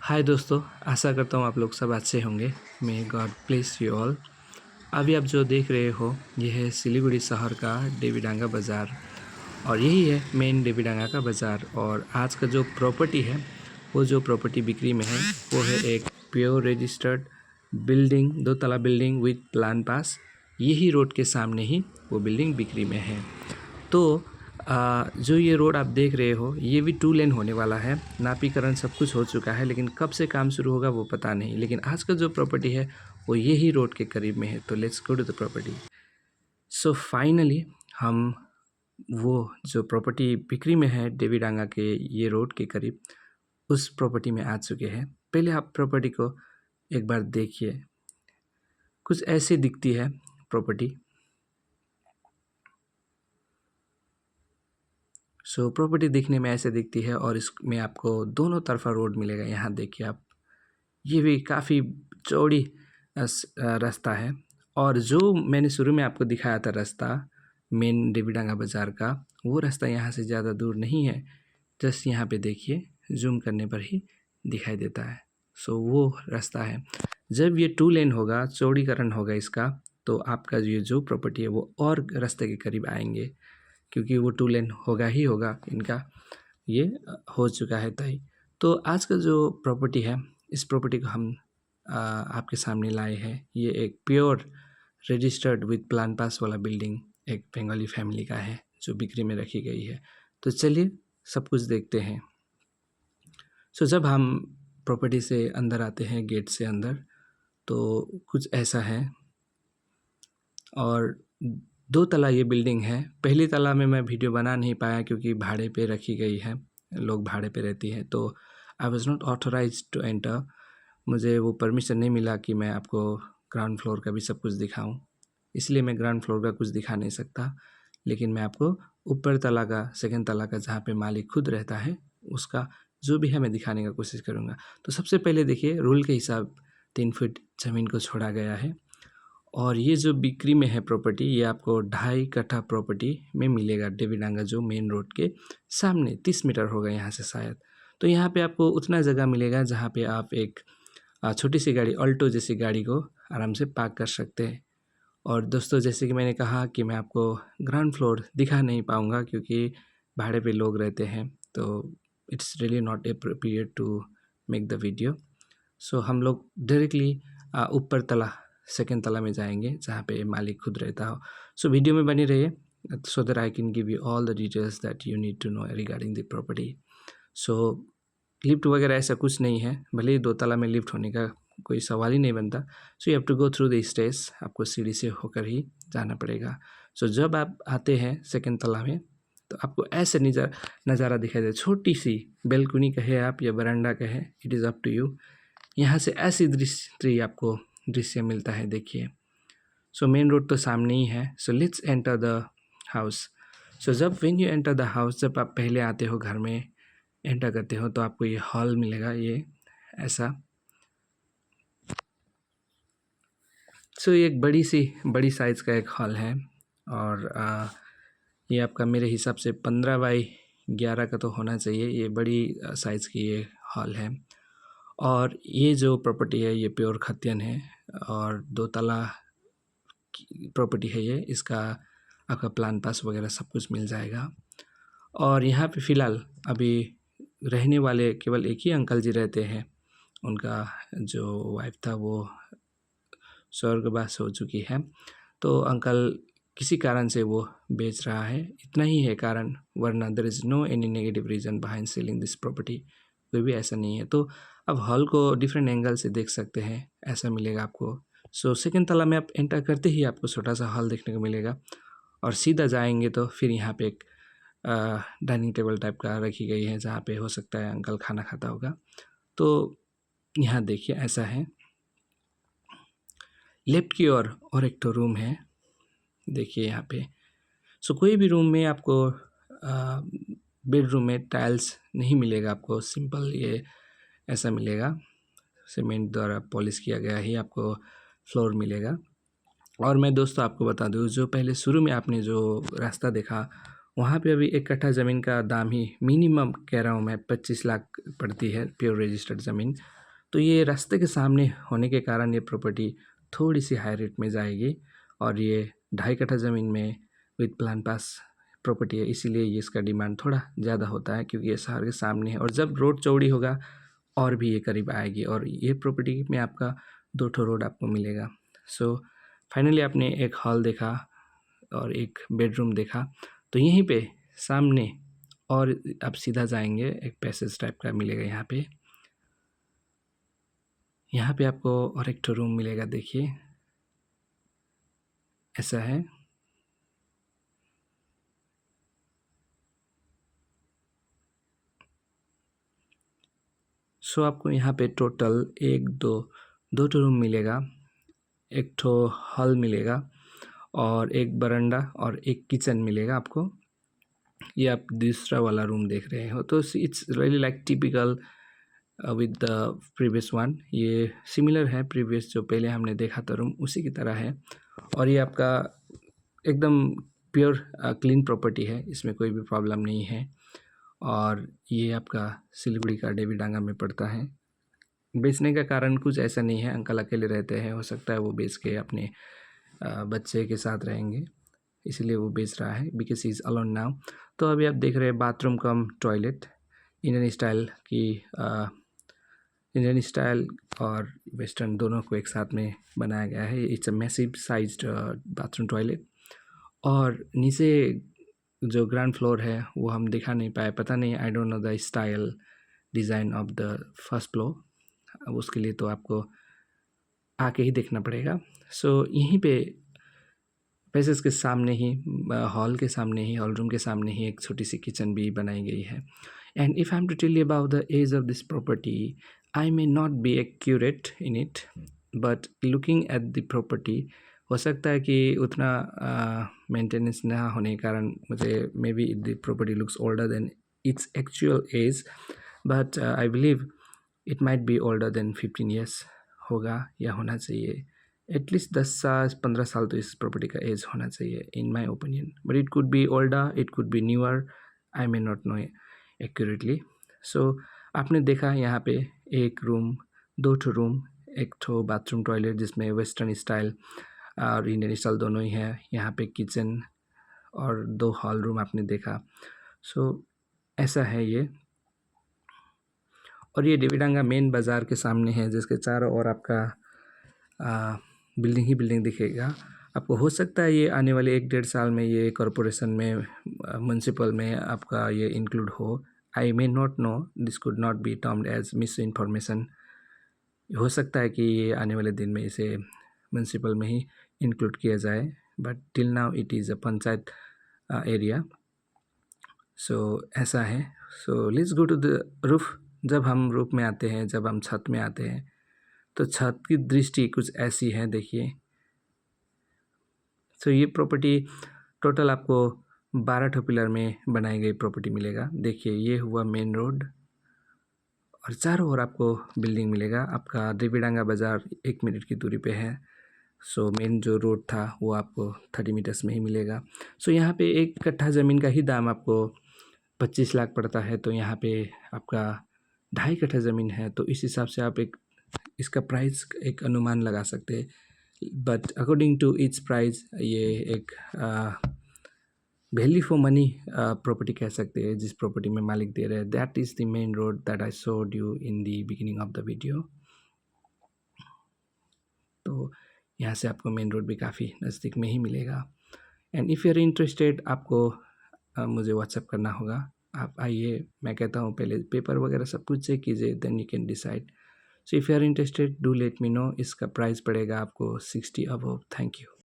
हाय दोस्तों, आशा करता हूँ आप लोग सब अच्छे होंगे। May God bless you all. अभी आप जो देख रहे हो ये है सिलीगुड़ी शहर का देवीडांगा बाज़ार और यही है मेन देवीडांगा का बाज़ार। और आज का जो प्रॉपर्टी है वो जो प्रॉपर्टी बिक्री में है वो है एक प्योर रजिस्टर्ड बिल्डिंग, 2 तला बिल्डिंग विथ प्लान पास। यही रोड के सामने ही वो बिल्डिंग बिक्री में है। तो जो ये रोड आप देख रहे हो ये भी 2 लेन होने वाला है। नापीकरण सब कुछ हो चुका है, लेकिन कब से काम शुरू होगा वो पता नहीं। लेकिन आज का जो प्रॉपर्टी है वो यही रोड के करीब में है। तो let's go to the property. So finally हम वो जो प्रॉपर्टी बिक्री में है देवीडांगा के ये रोड के करीब, उस प्रॉपर्टी में आ चुके हैं। पहले आप प्रॉपर्टी को एक बार देखिए। कुछ ऐसे दिखती है प्रॉपर्टी। सो प्रॉपर्टी दिखने में ऐसे दिखती है और इसमें आपको दोनों तरफा रोड मिलेगा। यहाँ देखिए आप, ये भी काफ़ी चौड़ी रास्ता है। और जो मैंने शुरू में आपको दिखाया था रास्ता मेन देवीडांगा बाज़ार का, वो रास्ता यहाँ से ज़्यादा दूर नहीं है। जस्ट यहाँ पे देखिए, जूम करने पर ही दिखाई देता है। सो वो रास्ता है। जब ये 2 लेन होगा, चौड़ीकरण होगा इसका, तो आपका ये जो प्रॉपर्टी है वो और रास्ते के करीब आएंगे, क्योंकि वो 2 लेन होगा ही होगा इनका। ये हो चुका है तय। तो आज का जो प्रॉपर्टी है, इस प्रॉपर्टी को हम आपके सामने लाए हैं। ये एक pure registered with plan pass वाला बिल्डिंग एक बंगाली फैमिली का है जो बिक्री में रखी गई है। तो चलिए सब कुछ देखते हैं। सो जब हम प्रॉपर्टी से अंदर आते हैं गेट से अंदर, तो कुछ ऐसा है। और 2 तला ये बिल्डिंग है। पहली तला में मैं वीडियो बना नहीं पाया क्योंकि भाड़े पे रखी गई है, लोग भाड़े पे रहती है। तो I was not authorized to enter. मुझे वो परमिशन नहीं मिला कि मैं आपको ग्राउंड फ्लोर का भी सब कुछ दिखाऊं, इसलिए मैं ग्राउंड फ्लोर का कुछ दिखा नहीं सकता। लेकिन मैं आपको ऊपर तला का, सेकंड तला का, जहाँ पे मालिक खुद रहता है, उसका जो भी है मैं दिखाने का कोशिश करूँगा। तो सबसे पहले देखिए, रूल के हिसाब 3 फीट ज़मीन को छोड़ा गया है। और ये जो बिक्री में है प्रॉपर्टी, ये आपको 2.5 कट्ठा प्रॉपर्टी में मिलेगा देवीडांगा जो मेन रोड के सामने। 30 मीटर होगा यहाँ से शायद। तो यहाँ पे आपको उतना जगह मिलेगा जहाँ पे आप एक छोटी सी गाड़ी, ऑल्टो जैसी गाड़ी को आराम से पार्क कर सकते हैं। और दोस्तों, जैसे कि मैंने कहा कि मैं आपको ग्राउंड फ्लोर दिखा नहीं पाऊँगा क्योंकि भाड़े पे लोग रहते हैं, तो it's really not appropriate to make the video. So हम लोग डायरेक्टली ऊपर तला, सेकंड तला में जाएंगे जहाँ पे मालिक खुद रहता हो। सो वीडियो में बने रहिए so that I can give you all the details that you need to know regarding the property. So lift वगैरह ऐसा कुछ नहीं है, भले ही 2 तला में लिफ्ट होने का कोई सवाल ही नहीं बनता। So you have to go through the stage, आपको सीढ़ी से होकर ही जाना पड़ेगा। सो जब आप आते हैं सेकंड तला में, तो आपको ऐसे नज़ारा दिखाई दे। छोटी सी बेलकुनी कहे आप या बरांडा कहे, it is up to you. यहाँ से ऐसी दृश्य आपको दृश्य मिलता है, देखिए। सो मेन रोड तो सामने ही है। So let's enter the house. So जब when you enter the house, जब आप पहले आते हो, घर में एंटर करते हो, तो आपको ये हॉल मिलेगा, ये ऐसा। सो ये एक बड़ी साइज़ का एक हॉल है। और ये आपका मेरे हिसाब से 15 बाई 11 का तो होना चाहिए। ये बड़ी साइज़ की ये हॉल है। और ये जो प्रॉपर्टी है ये प्योर खतियन है और 2 तला की प्रॉपर्टी है ये। इसका आपका प्लान पास वगैरह सब कुछ मिल जाएगा। और यहाँ पे फ़िलहाल अभी रहने वाले केवल एक ही अंकल जी रहते हैं। उनका जो वाइफ था वो स्वर्गवास हो चुकी है। तो अंकल किसी कारण से वो बेच रहा है, इतना ही है कारण, वरना there is no any negative reason behind selling this property. कोई भी ऐसा नहीं है। तो अब हॉल को डिफरेंट एंगल से देख सकते हैं, ऐसा मिलेगा आपको। सो सेकंड तला में आप एंटर करते ही आपको छोटा सा हॉल देखने को मिलेगा। और सीधा जाएंगे तो फिर यहाँ पे एक डाइनिंग टेबल टाइप का रखी गई है जहाँ पे हो सकता है अंकल खाना खाता होगा। तो यहाँ देखिए ऐसा है। लेफ्ट की ओर और एक तो रूम है, देखिए यहाँ पे। सो कोई भी रूम में आपको बेडरूम में टाइल्स नहीं मिलेगा आपको, सिंपल ये ऐसा मिलेगा। सीमेंट द्वारा पॉलिश किया गया ही आपको फ्लोर मिलेगा। और मैं दोस्तों आपको बता दूं, जो पहले शुरू में आपने जो रास्ता देखा वहाँ पे अभी 1 कट्ठा ज़मीन का दाम ही मिनिमम कह रहा हूँ मैं 25 लाख पड़ती है प्योर रजिस्टर्ड ज़मीन। तो ये रास्ते के सामने होने के कारण ये प्रॉपर्टी थोड़ी सी हाई रेट में जाएगी और ये 2.5 कट्ठा ज़मीन में विद प्लान पास प्रॉपर्टी है, इसीलिए ये इसका डिमांड थोड़ा ज़्यादा होता है क्योंकि ये शहर के सामने है और जब रोड चौड़ी होगा और भी ये करीब आएगी और ये प्रॉपर्टी में आपका 2 ठो रोड आपको मिलेगा। सो फाइनली आपने एक हॉल देखा और एक बेडरूम देखा, तो यहीं पे सामने और आप सीधा जाएंगे एक पैसेज टाइप का मिलेगा यहाँ पे आपको और एक ठो रूम मिलेगा। देखिए ऐसा है। सो आपको यहाँ पे टोटल 2 ठो रूम मिलेगा, एक ठो हॉल मिलेगा और एक बरामदा और एक किचन मिलेगा आपको। ये आप दूसरा वाला रूम देख रहे हो, तो it's really like typical with the previous one. ये सिमिलर है प्रीवियस जो पहले हमने देखा था रूम, उसी की तरह है और ये आपका एकदम प्योर क्लीन प्रॉपर्टी है, इसमें कोई भी प्रॉब्लम नहीं है। और ये आपका सिलीगुड़ी का देवीडांगा में पड़ता है। बेचने का कारण कुछ ऐसा नहीं है, अंकल अकेले रहते हैं, हो सकता है वो बेच के अपने बच्चे के साथ रहेंगे, इसलिए वो बेच रहा है because he is alone now. तो अभी आप देख रहे हैं बाथरूम कम टॉयलेट इंडियन स्टाइल और वेस्टर्न दोनों को एक साथ में बनाया गया है। It's a massive sized bathroom toilet. और नीचे जो ग्राउंड फ्लोर है वो हम दिखा नहीं पाए, पता नहीं, I don't know the style design of the first floor, अब उसके लिए तो आपको आके ही देखना पड़ेगा। सो यहीं पे पैसेज के सामने ही हॉल रूम के सामने ही एक छोटी सी किचन भी बनाई गई है। And if I am to tell you about the age of this property, I may not be accurate in it, but looking at the property हो सकता है कि उतना मेंटेनेंस ना होने के कारण मुझे may be the property looks older than its actual as, but I believe it might be older than 15 years होगा या होना चाहिए। एटलीस्ट 10 साल 15 साल तो इस प्रॉपर्टी का एज होना चाहिए in my opinion, but it could be older, it could be newer, I may not know accurately. So आपने देखा यहाँ पे एक रूम, 2 ठो रूम, एक ठो बाथरूम टॉयलेट जिसमें वेस्टर्न स्टाइल और इंडियन स्टाइल दोनों ही है। यहाँ पे किचन और 2 हॉल रूम आपने देखा। सो ऐसा है ये। और ये देवीडांगा मेन बाज़ार के सामने है, जिसके चारों ओर आपका बिल्डिंग ही बिल्डिंग दिखेगा आपको। हो सकता है ये आने वाले 1-1.5 साल में ये कॉरपोरेशन में म्यूनसिपल में आपका ये इंक्लूड हो। I may not know, this could not be termed as misinformation. हो सकता है कि ये आने वाले दिन में इसे म्यूनसिपल में ही इंक्लूड किया जाए, but till now it is a panchayat area. So ऐसा है। So let's go to the roof. जब हम रूफ में आते हैं, जब हम छत में आते हैं, तो छत की दृष्टि कुछ ऐसी है, देखिए। सो ये प्रॉपर्टी टोटल आपको 12 ठो पिलर में बनाई गई प्रॉपर्टी मिलेगा। देखिए ये हुआ मेन रोड और चारों ओर आपको बिल्डिंग मिलेगा। आपका देवीडांगा बाज़ार 1 मिनट की दूरी पे है। सो मेन जो रोड था वो आपको 30 मीटर्स में ही मिलेगा। सो यहाँ पे 1 कट्ठा ज़मीन का ही दाम आपको 25 लाख पड़ता है, तो यहाँ पे आपका 2.5 कट्ठा ज़मीन है, तो इस हिसाब से आप इसका प्राइस एक अनुमान लगा सकते हैं। But according to its price ये एक वैल्यू फॉर मनी प्रॉपर्टी कह सकते हैं जिस प्रॉपर्टी में मालिक दे रहे हैं। That is the main road that I showed you in the beginning of the video. तो यहाँ से आपको मेन रोड भी काफ़ी नज़दीक में ही मिलेगा। And if you are interested, आपको मुझे व्हाट्सएप करना होगा। आप आइए, मैं कहता हूँ पहले पेपर वगैरह सब कुछ चेक कीजिए, then you can decide. So if you are interested do let me know. इसका प्राइस पड़ेगा आपको 60 अबव। Thank you.